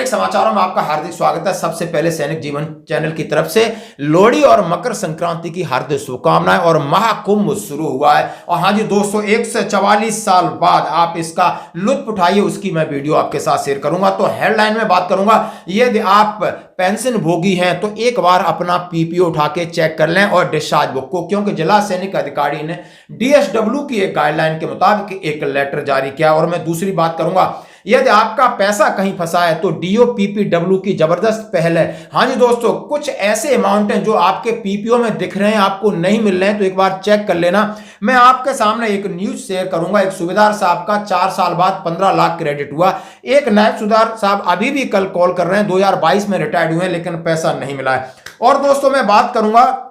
सैनिक समाचारों में आपका हार्दिक स्वागत है। सबसे पहले सैनिक जीवन चैनल की तरफ से लोहड़ी और मकर संक्रांति की हार्दिक शुभकामनाएं। और महाकुंभ शुरू हुआ है और हाँ जी दोस्तों, 144 साल बाद आप इसका लुत्फ उठाइए, उसकी मैं वीडियो आपके साथ शेयर करूंगा। तो हेडलाइन में बात करूंगा, यदि आप पेंशन भोगी हैं तो एक बार अपना पीपीओ उठा के चेक कर लें और डिस्चार्ज बुक को, क्योंकि जिला सैनिक अधिकारी ने डीएसडब्ल्यू की एक गाइडलाइन के मुताबिक एक लेटर जारी किया। और मैं दूसरी बात करूंगा, यदि आपका पैसा कहीं फंसा है तो डीओपीपीडब्ल्यू की जबरदस्त पहल है। हाँ जी दोस्तों, कुछ ऐसे अमाउंट हैं जो आपके पीपीओ में दिख रहे हैं, आपको नहीं मिल रहे हैं, तो एक बार चेक कर लेना। मैं आपके सामने एक न्यूज शेयर करूंगा। एक सूबेदार साहब का 4 साल बाद 15 लाख क्रेडिट हुआ। एक नायब सूबेदार साहब अभी भी कल कॉल कर रहे हैं, 2022 में रिटायर्ड हुए हैं, लेकिन पैसा नहीं मिला है। और दोस्तों मैं बात करूंगा,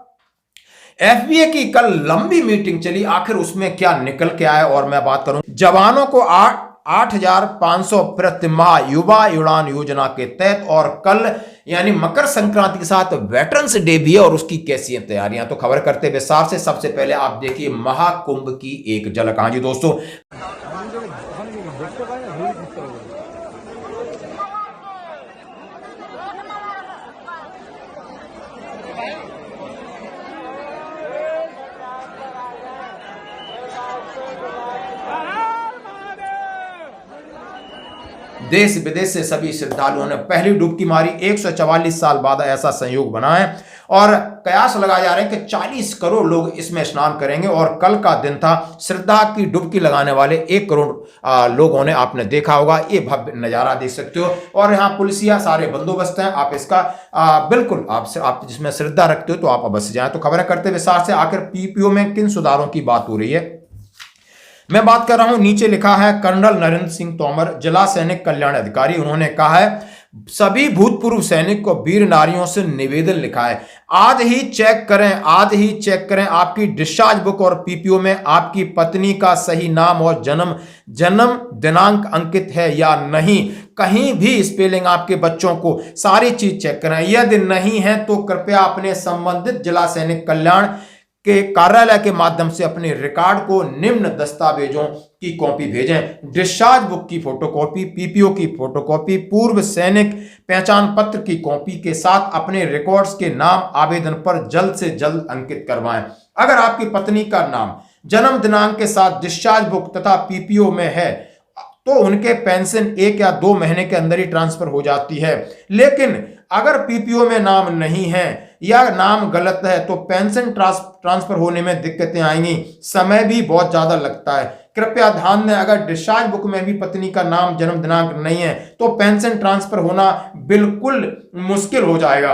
एफबीए की कल लंबी मीटिंग चली, आखिर उसमें क्या निकल के आया। और मैं बात करूं, जवानों को 8,500 प्रति माह युवा उड़ान योजना के तहत, और कल यानी मकर संक्रांति के साथ वेटरन्स डे भी है और उसकी कैसी हैं तैयारियां। तो खबर करते विस्तार से, सबसे पहले आप देखिए महाकुंभ की एक झलक। हाँ जी दोस्तों, देश विदेश से सभी श्रद्धालुओं ने पहली डुबकी मारी। 144 साल बाद ऐसा संयोग बना है और कयास लगाए जा रहे हैं कि 40 करोड़ लोग इसमें स्नान करेंगे। और कल का दिन था, श्रद्धा की डुबकी लगाने वाले 1 करोड़ लोगों ने, आपने देखा होगा, ये भव्य नजारा देख सकते हो। और यहाँ पुलिसिया सारे बंदोबस्त हैं, आप इसका बिल्कुल आप जिसमें श्रद्धा रखते हो तो आप अवश्य जाएं। तो खबरें करते विस्तार से, आखिर पीपीओ में किन सुधारों की बात हो रही है, मैं बात कर रहा हूं। नीचे लिखा है कर्नल नरेंद्र सिंह तोमर, जिला सैनिक कल्याण अधिकारी, उन्होंने कहा है सभी भूतपूर्व सैनिक को वीर नारियों से निवेदन लिखा है, आज ही चेक करें आपकी डिस्चार्ज बुक और पीपीओ में आपकी पत्नी का सही नाम और जन्म दिनांक अंकित है या नहीं। कहीं भी स्पेलिंग आपके बच्चों को, सारी चीज चेक करें। यदि नहीं है तो कृपया अपने संबंधित जिला सैनिक कल्याण के कार्यालय के माध्यम से अपने रिकॉर्ड को निम्न दस्तावेजों की कॉपी भेजें: डिस्चार्ज बुक की फोटोकॉपी, पीपीओ की फोटोकॉपी, पूर्व सैनिक पहचान पत्र की कॉपी के साथ अपने रिकॉर्ड्स के नाम आवेदन पर जल्द से जल्द अंकित करवाएं। अगर आपकी पत्नी का नाम जन्म दिनांक के साथ डिस्चार्ज बुक तथा पीपीओ में है तो उनके पेंशन 1 या 2 महीने के अंदर ही ट्रांसफर हो जाती है। लेकिन अगर पीपीओ में नाम नहीं है या नाम गलत है तो पेंशन ट्रांसफर होने में दिक्कतें आएंगी, समय भी बहुत ज्यादा लगता है। कृपया ध्यान दें, अगर डिस्चार्ज बुक में भी पत्नी का नाम जन्म दिनांक नहीं है तो पेंशन ट्रांसफर होना बिल्कुल मुश्किल हो जाएगा।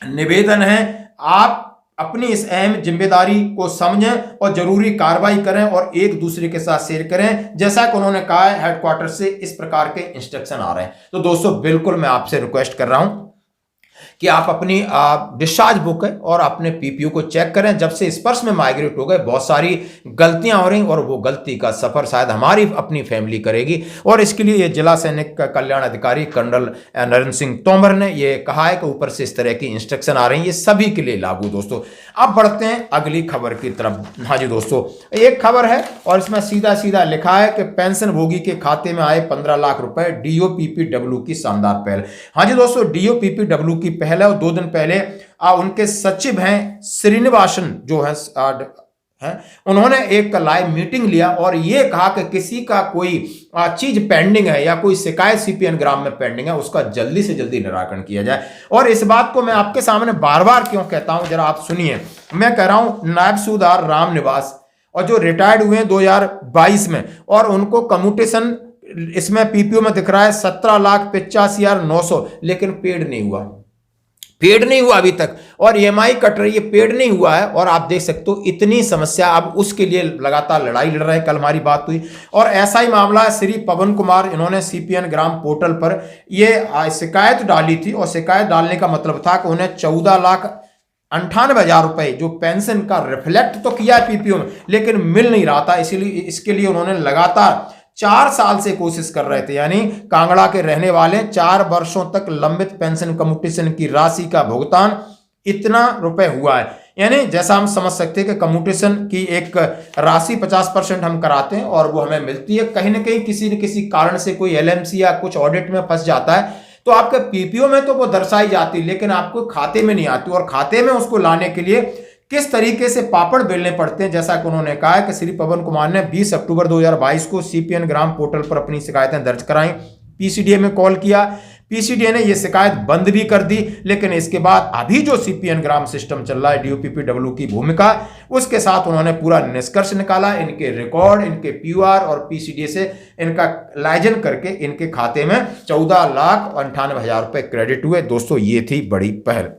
निवेदन है आप अपनी इस अहम जिम्मेदारी को समझें और जरूरी कार्रवाई करें और एक दूसरे के साथ शेयर करें। जैसा कि उन्होंने कहा है, हेडक्वार्टर से इस प्रकार के इंस्ट्रक्शन आ रहे हैं। तो दोस्तों बिल्कुल मैं आपसे रिक्वेस्ट कर रहा हूं कि आप अपनी डिस्चार्ज बुक है और अपने पीपीओ को चेक करें। जब से स्पर्श में माइग्रेट हो गए बहुत सारी गलतियां हो रही और वो गलती का सफर शायद हमारी अपनी फैमिली करेगी। और इसके लिए ये जिला सैनिक कल्याण अधिकारी कर्नल नरेंद्र सिंह तोमर ने ये कहा है कि ऊपर से इस तरह की इंस्ट्रक्शन आ रही है, ये सभी के लिए लागू। दोस्तों अब बढ़ते हैं अगली खबर की तरफ। हाँ जी दोस्तों, एक खबर है और इसमें सीधा सीधा लिखा है कि पेंशन भोगी के खाते में आए 15 लाख रुपए, डीओपीपीडब्ल्यू की शानदार पहल। हाँ जी दोस्तों, डीओपीपीडब्ल्यू की पहल है और 2 दिन पहले उनके सचिव हैं श्रीनिवासन जो है उन्होंने एक लाइव मीटिंग लिया और यह कहा कि किसी का कोई चीज पेंडिंग है या कोई शिकायत सीपीएन ग्राम में पेंडिंग है, उसका जल्दी से जल्दी निराकरण किया जाए। और इस बात को मैं आपके सामने बार बार क्यों कहता हूं, जरा आप सुनिए। मैं कह रहा हूं नायब सूबेदार राम निवास और जो रिटायर्ड हुए 2022 में, और उनको कम्यूटेशन इसमें पीपीओ में दिख रहा है 17,85,900, लेकिन पेड नहीं हुआ अभी तक, और ईएमआई कट रही है, पेड नहीं हुआ है। और आप देख सकते हो इतनी समस्या, अब उसके लिए लगातार लड़ाई लड़ रहे हैं। कल हमारी बात हुई और ऐसा ही मामला है श्री पवन कुमार, इन्होंने सीपीएन ग्राम पोर्टल पर ये शिकायत डाली थी और शिकायत डालने का मतलब था कि उन्हें 14,98,000 रुपए जो पेंशन का रिफ्लेक्ट तो किया है पीपीओ में, लेकिन मिल नहीं रहा था। इसीलिए इसके लिए उन्होंने लगातार 4 साल से कोशिश कर रहे थे। यानी कांगड़ा के रहने वाले 4 वर्षों तक लंबित पेंशन कम्यूटेशन की राशि का भुगतान इतना रुपए हुआ है। यानी जैसा हम समझ सकते हैं कि कम्यूटेशन की एक राशि 50% हम कराते हैं और वो हमें मिलती है, कहीं ना कहीं किसी न किसी कारण से कोई एलएमसी या कुछ ऑडिट में फंस जाता है तो आपके पीपीओ में तो वो दर्शाई जाती, लेकिन आपको खाते में नहीं आती, और खाते में उसको लाने के लिए किस तरीके से पापड़ बेलने पड़ते हैं, जैसा कि उन्होंने कहा है कि श्री पवन कुमार ने 20 अक्टूबर 2022 को सीपीएन ग्राम पोर्टल पर अपनी शिकायतें दर्ज कराई, पीसीडीए में कॉल किया, पीसीडीए ने यह शिकायत बंद भी कर दी, लेकिन इसके बाद अभी जो सीपीएन ग्राम सिस्टम चल रहा है, डीओपीपीडब्ल्यू की भूमिका, उसके साथ उन्होंने पूरा निष्कर्ष निकाला, इनके रिकॉर्ड, इनके पीयूआर और पीसीडीए से इनका लाइजन करके इनके खाते में 14,98,000 रुपए क्रेडिट हुए। दोस्तों ये थी बड़ी पहल।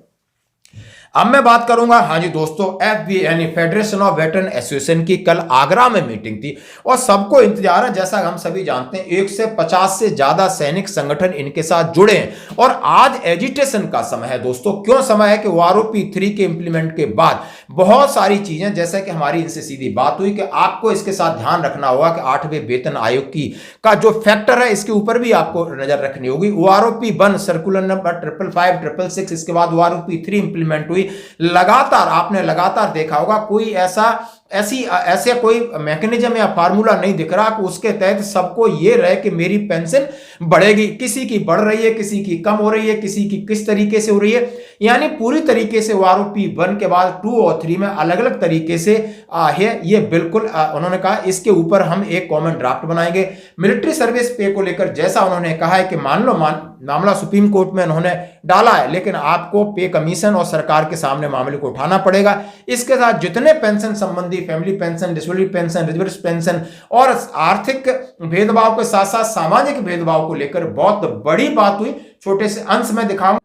अब मैं बात करूंगा, हाँ जी दोस्तों, एफबी यानी फेडरेशन ऑफ वेटरन एसोसिएशन की कल आगरा में मीटिंग थी और सबको इंतजार है, जैसा हम सभी जानते हैं 150 से ज्यादा सैनिक संगठन इनके साथ जुड़े हैं और आज एजिटेशन का समय है दोस्तों। क्यों समय है कि आरओपी 3 के इंप्लीमेंट के बाद बहुत सारी चीजें, जैसे कि हमारी इनसे सीधी बात हुई कि आपको इसके साथ ध्यान रखना होगा कि 8वें वेतन आयोग की का जो फैक्टर है इसके ऊपर भी आपको नजर रखनी होगी। आरओपी 1 सर्कुलर नंबर 555-666, इसके बाद आरओपी 3 इंप्लीमेंट हुई। लगातार आपने लगातार देखा होगा कोई ऐसे कोई मैकेनिज्म या फार्मूला नहीं दिख रहा कि उसके तहत सबको ये रहे कि मेरी पेंशन बढ़ेगी। किसी की बढ़ रही है, किसी की कम हो रही है, किसी की किस तरीके से हो रही है, यानी पूरी तरीके से आरओपी 1 के बाद 2 और 3 में अलग अलग तरीके से है। ये बिल्कुल उन्होंने कहा इसके ऊपर हम एक कॉमन ड्राफ्ट बनाएंगे। मिलिट्री सर्विस पे को लेकर जैसा उन्होंने कहा है कि मान लो मामला सुप्रीम कोर्ट में उन्होंने डाला है, लेकिन आपको पे कमीशन और सरकार के सामने मामले को उठाना पड़ेगा। इसके साथ जितने पेंशन संबंधी, family pension, disability pension, reserve pension और आर्थिक भेदभाव के साथ साथ सामाजिक भेदभाव को लेकर बहुत बड़ी बात हुई। छोटे से अंश में दिखाऊं।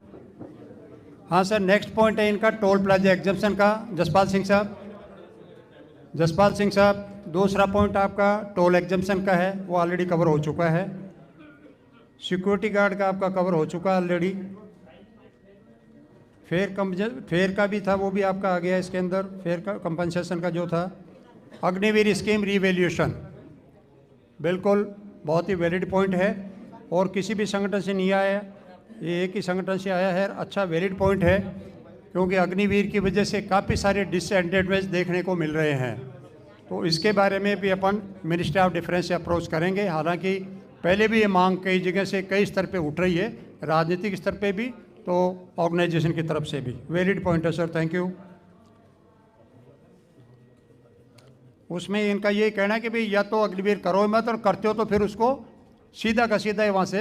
हाँ सर, नेक्स्ट पॉइंट है इनका टोल प्लाजा एग्जम्पशन का। जसपाल सिंह साहब, दूसरा पॉइंट आपका टोल एग्जम्पशन का है, वो ऑलरेडी कवर हो चुका है। सिक्योरिटी गार्ड का आपका कवर हो चुका है ऑलरेडी। फेयर का भी था, वो भी आपका आ गया इसके अंदर, फेयर का कंपनसेशन का जो था। अग्निवीर स्कीम रीवैल्यूएशन, बिल्कुल बहुत ही वैलिड पॉइंट है और किसी भी संगठन से नहीं आया, ये एक ही संगठन से आया है। अच्छा वैलिड पॉइंट है, क्योंकि अग्निवीर की वजह से काफ़ी सारे डिसएडवांटेज देखने को मिल रहे हैं, तो इसके बारे में भी अपन मिनिस्ट्री ऑफ डिफेंस से अप्रोच करेंगे। हालांकि पहले भी ये मांग कई जगह से, कई स्तर पे उठ रही है, राजनीतिक स्तर पे भी, तो ऑर्गेनाइजेशन की तरफ से भी। वैलिड पॉइंट है सर, थैंक यू। उसमें इनका ये कहना है कि भाई या तो अग्निवीर करो मत, और करते हो तो फिर उसको सीधा का सीधा वहाँ से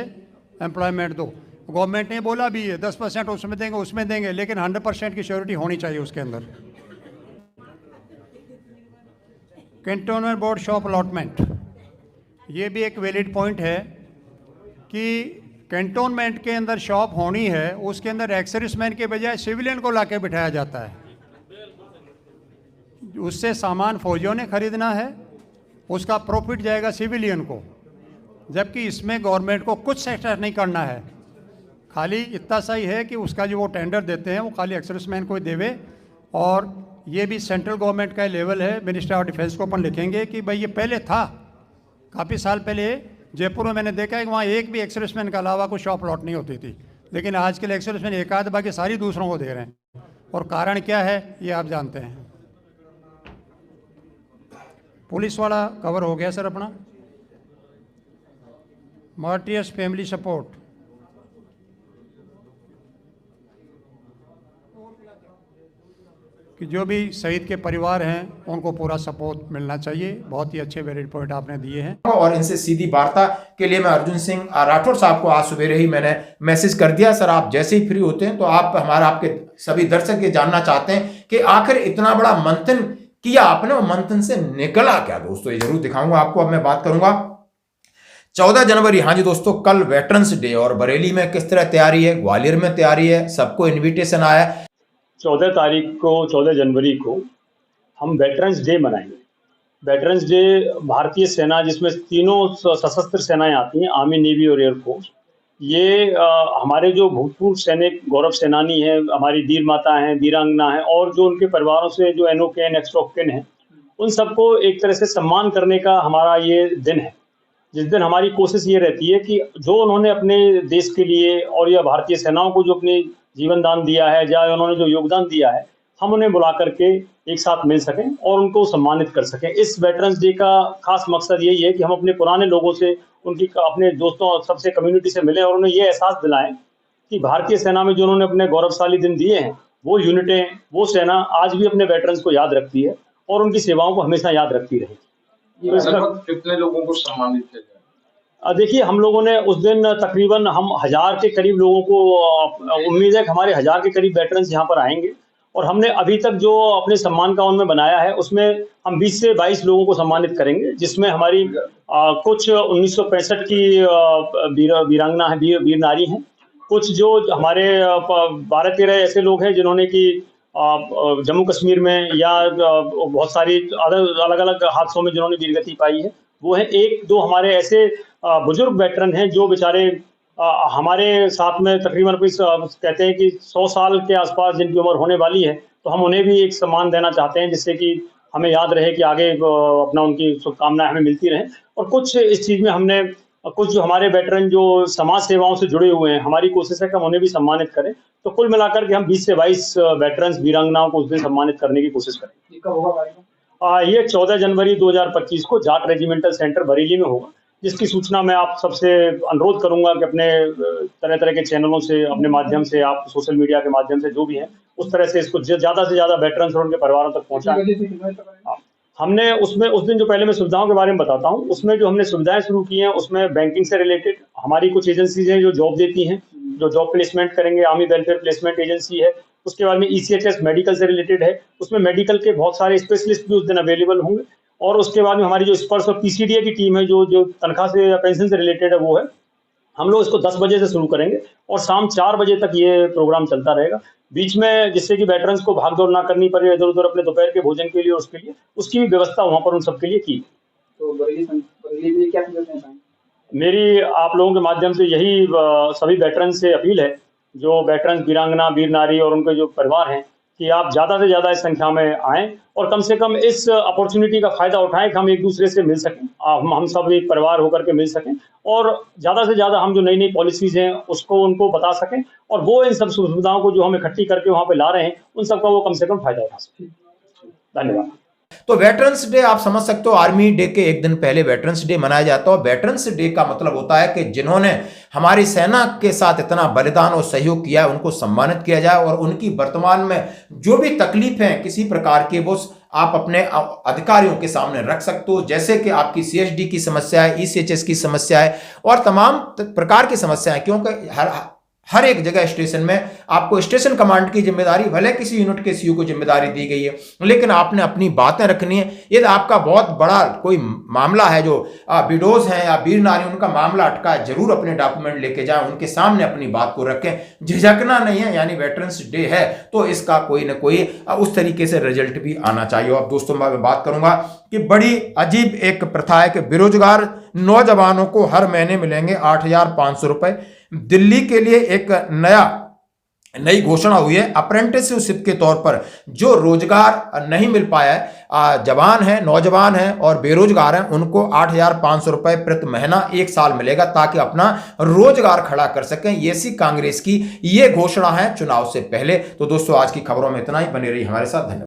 एम्प्लॉयमेंट दो। गवर्नमेंट ने बोला भी है 10% उसमें देंगे, लेकिन 100% की श्योरिटी होनी चाहिए उसके अंदर। कैंटोनमेंट बोर्ड शॉप अलॉटमेंट, ये भी एक वैलिड पॉइंट है कि कैंटोनमेंट के अंदर शॉप होनी है, उसके अंदर एक्स सर्विसमैन के बजाय सिविलियन को लाके बिठाया जाता है। उससे सामान फौजियों ने खरीदना है, उसका प्रॉफिट जाएगा सिविलियन को, जबकि इसमें गवर्नमेंट को कुछ सेक्टर नहीं करना है। खाली इतना सही है कि उसका जो वो टेंडर देते हैं वो खाली एक्स सर्विसमैन को देवे। और ये भी सेंट्रल गवर्नमेंट का लेवल है, मिनिस्ट्री ऑफ डिफेंस को अपन लिखेंगे कि भाई ये पहले था, काफ़ी साल पहले जयपुर में मैंने देखा है कि वहाँ एक भी एक्स सर्विसमैन के अलावा कोई शॉप लॉट नहीं होती थी, लेकिन आज के एक्स सर्विसमैन एक आध, बाकी सारी दूसरों को दे रहे हैं। और कारण क्या है ये आप जानते हैं। पुलिस वाला कवर हो गया सर अपना। मार्टियर्स फैमिली सपोर्ट, कि जो भी शहीद के परिवार हैं उनको पूरा सपोर्ट मिलना चाहिए। बहुत ही अच्छे वैलिड पॉइंट आपने दिए हैं। और इनसे सीधी वार्ता के लिए मैं अर्जुन सिंह राठौर साहब को आज सवेरे ही मैंने मैसेज कर दिया। सर आप जैसे ही फ्री होते हैं तो आप आपके सभी दर्शक ये जानना चाहते हैं कि आखिर इतना बड़ा मंथन किया आपने, और मंथन से निकला क्या। दोस्तों ये जरूर दिखाऊंगा आपको। अब मैं बात करूंगा 14 जनवरी, हाँ जी दोस्तों, कल वेटरन्स डे, और बरेली में किस तरह तैयारी है, ग्वालियर में तैयारी है, सबको इन्विटेशन आया है। 14 जनवरी को हम वेटरन्स डे मनाएंगे। वेटरन्स डे भारतीय सेना, जिसमें तीनों सशस्त्र सेनाएं आती हैं, आर्मी, नेवी और एयरफोर्स, ये हमारे जो भूतपूर्व सैनिक, गौरव सेनानी हैं, हमारी वीर माता हैं, वीरांगना हैं, और जो उनके परिवारों से जो एनओकेन, एक्सट्रोकेन हैं, उन सबको एक तरह से सम्मान करने का हमारा ये दिन है। जिस दिन हमारी कोशिश ये रहती है कि जो उन्होंने अपने देश के लिए और या भारतीय सेनाओं को जो अपने जीवन दान दिया है, या उन्होंने जो योगदान दिया है, हम उन्हें बुला करके एक साथ मिल सकें और उनको सम्मानित कर सकें। इस वेटरन्स डे का खास मकसद यही है कि हम अपने पुराने लोगों से, उनकी अपने दोस्तों, सबसे कम्युनिटी से मिलें और उन्हें ये एहसास दिलाएं कि भारतीय सेना में जो उन्होंने अपने गौरवशाली दिन दिए हैं, वो यूनिटें, वो सेना आज भी अपने वेटरन्स को याद रखती है और उनकी सेवाओं को हमेशा याद रखती रहेगी। तो इसका लगभग कितने लोगों को सम्मानित किया जाए? देखिए, हम लोगों ने उस दिन तकरीबन हम 1000 के करीब लोगों को, उम्मीद है कि हमारे 1000 के करीब वेटरन्स यहाँ पर आएंगे और हमने अभी तक जो अपने सम्मान काउंट में बनाया है उसमें हम 20 से 22 लोगों को सम्मानित करेंगे, जिसमें हमारी कुछ 1965 की वीरांगना है, वीर नारी हैं, कुछ जो हमारे 12-13 ऐसे लोग हैं जिन्होंने कि जम्मू कश्मीर में या बहुत सारी अलग अलग हादसों में जिन्होंने वीरगति पाई है, वो है। 1-2 हमारे ऐसे बुजुर्ग वेटरन हैं जो बेचारे हमारे साथ में तकरीबन कहते हैं कि 100 साल के आसपास जिनकी उम्र होने वाली है, तो हम उन्हें भी एक सम्मान देना चाहते हैं जिससे कि हमें याद रहे कि आगे अपना उनकी शुभकामनाएं हमें मिलती रहें। और कुछ इस चीज़ में हमने कुछ जो हमारे वेटरन जो समाज सेवाओं से जुड़े हुए हैं, हमारी कोशिश है कि हम उन्हें भी सम्मानित करें। तो कुल मिलाकर के हम 20 से 22 वेटरन्स वीरांगनाओं को उस दिन सम्मानित करने की कोशिश करेंगे। कब होगा कार्यक्रम? ये 14 जनवरी 2025 को जाट रेजिमेंटल सेंटर बरेली में होगा, जिसकी सूचना मैं आप सबसे अनुरोध करूंगा कि अपने तरह तरह के चैनलों से, अपने माध्यम से, आप सोशल मीडिया के माध्यम से जो भी है उस तरह से इसको ज़्यादा से ज़्यादा वेटरन्स और उनके परिवारों तक पहुँचाएं। हमने उसमें उस दिन जो पहले मैं सुविधाओं के बारे में बताता हूँ, उसमें जो हमने सुविधाएं शुरू की हैं उसमें बैंकिंग से रिलेटेड हमारी कुछ एजेंसीज हैं जो जॉब देती हैं, जो जॉब प्लेसमेंट करेंगे। आर्मी वेलफेयर प्लेसमेंट एजेंसी है। उसके बाद में ECHS मेडिकल से रिलेटेड है, उसमें मेडिकल के बहुत सारे स्पेशलिस्ट भी उस दिन अवेलेबल होंगे। और उसके बाद में हमारी जो स्पर्श और PCDA की टीम है जो तनख्वाह से या पेंशन से रिलेटेड है, वो है। हम लोग इसको 10 बजे से शुरू करेंगे और शाम 4 बजे तक ये प्रोग्राम चलता रहेगा। बीच में जिससे कि वेटरन्स को भाग दौड़ ना करनी पड़े इधर उधर अपने दोपहर के भोजन के लिए और उसके लिए, उसकी भी व्यवस्था वहाँ पर उन सबके लिए की। तो बरेली में क्या करना चाहेंगे? मेरी आप लोगों के माध्यम से यही सभी वेटरन से अपील है, जो वेटरन वीरांगना, वीर नारी और उनके जो परिवार हैं, कि आप ज़्यादा से ज़्यादा इस संख्या में आएँ और कम से कम इस अपॉर्चुनिटी का फ़ायदा उठाएं कि हम एक दूसरे से मिल सकें, हम सब एक परिवार होकर के मिल सकें और ज़्यादा से ज़्यादा हम जो नई नई पॉलिसीज़ हैं उसको उनको बता सकें और वो इन सब सुविधाओं को जो हम इकट्ठी करके वहाँ पे ला रहे हैं उन सबका वो कम से कम फ़ायदा उठा सकें। धन्यवाद। तो वेटरन्स डे आप समझ सकते हो, आर्मी डे के एक दिन पहले वेटरन्स डे मनाया जाता है। और वेटरन्स डे का मतलब होता है कि जिन्होंने हमारी सेना के साथ इतना बलिदान और सहयोग किया है उनको सम्मानित किया जाए और उनकी वर्तमान में जो भी तकलीफें किसी प्रकार की वो आप अपने अधिकारियों के सामने रख सकते हो, जैसे कि आपकी CSD की समस्या है, ECHS की समस्या है और तमाम प्रकार की समस्याएं, क्योंकि हर एक जगह स्टेशन में आपको स्टेशन कमांड की जिम्मेदारी, भले किसी यूनिट के CO को जिम्मेदारी दी गई है, लेकिन आपने अपनी बातें रखनी है। यदि आपका बहुत बड़ा कोई मामला है, जो विडोज हैं या वीर नारी उनका मामला अटका है, जरूर अपने डॉक्यूमेंट लेके जाएं, उनके सामने अपनी बात को रखें, झिझकना नहीं है। यानी वेटरन्स डे है तो इसका कोई ना कोई उस तरीके से रिजल्ट भी आना चाहिए। अब दोस्तों मैं बात करूंगा कि बड़ी अजीब एक प्रथा है कि बेरोजगार नौजवानों को हर महीने मिलेंगे 8,500 रुपए। दिल्ली के लिए एक नई घोषणा हुई है, अप्रेंटिसशिप के तौर पर जो रोजगार नहीं मिल पाया है, जवान है, नौजवान है और बेरोजगार हैं, उनको 8,500 रुपए प्रति महीना 1 साल मिलेगा ताकि अपना रोजगार खड़ा कर सकें। ये सी कांग्रेस की ये घोषणा है चुनाव से पहले। तो दोस्तों आज की खबरों में इतना ही, बने रही हमारे साथ। धन्यवाद।